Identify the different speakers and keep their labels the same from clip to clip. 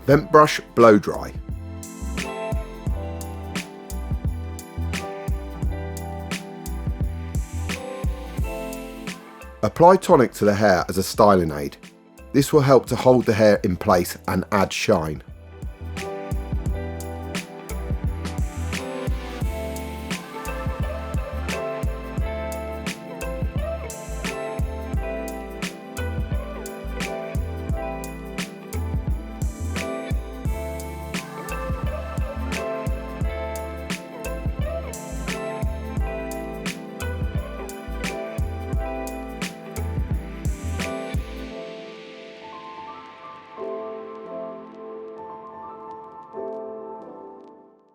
Speaker 1: Vent brush blow dry. Apply tonic to the hair as a styling aid. This will help to hold the hair in place and add shine.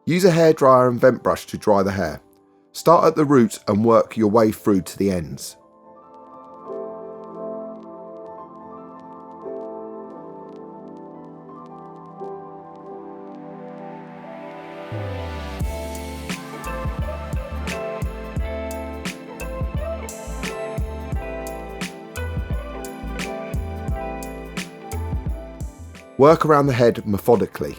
Speaker 1: Use a hairdryer and vent brush to dry the hair. Start at the roots and work your way through to the ends. Work around the head methodically.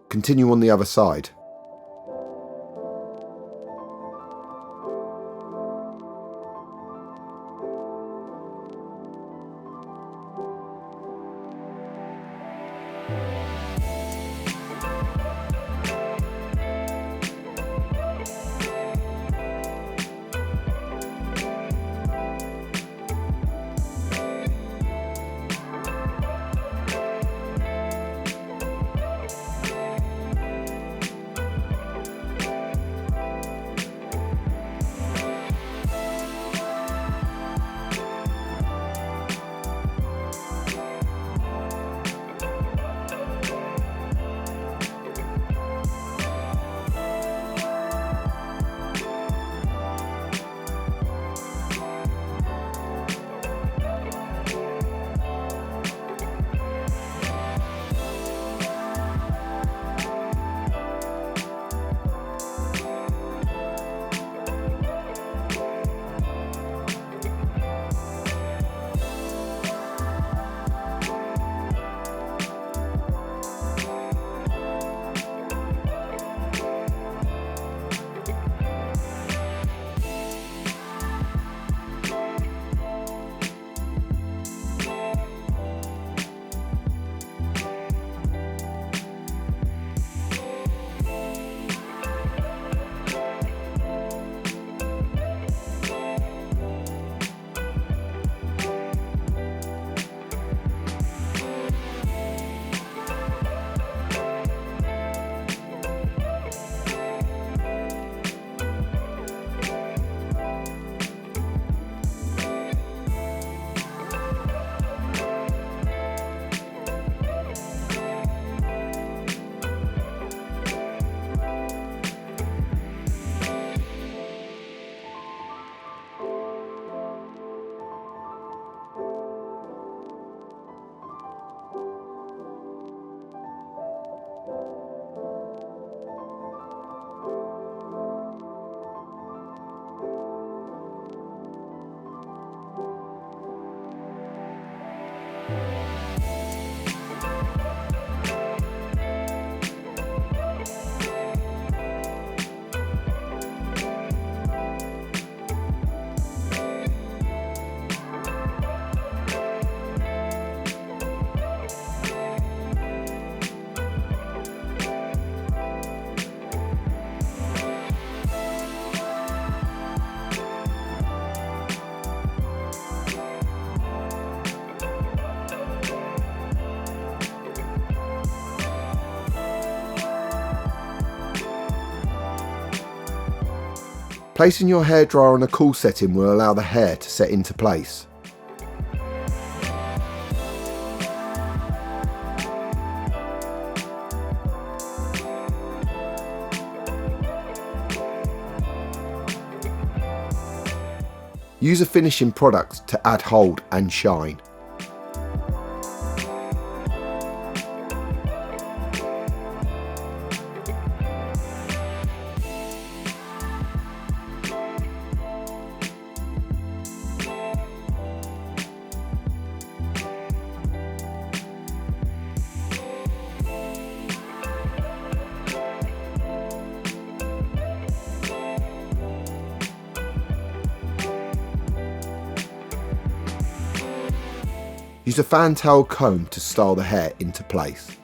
Speaker 1: Continue on the other side. Placing your hairdryer on a cool setting will allow the hair to set into place. Use a finishing product to add hold and shine. Use a fantail comb to style the hair into place.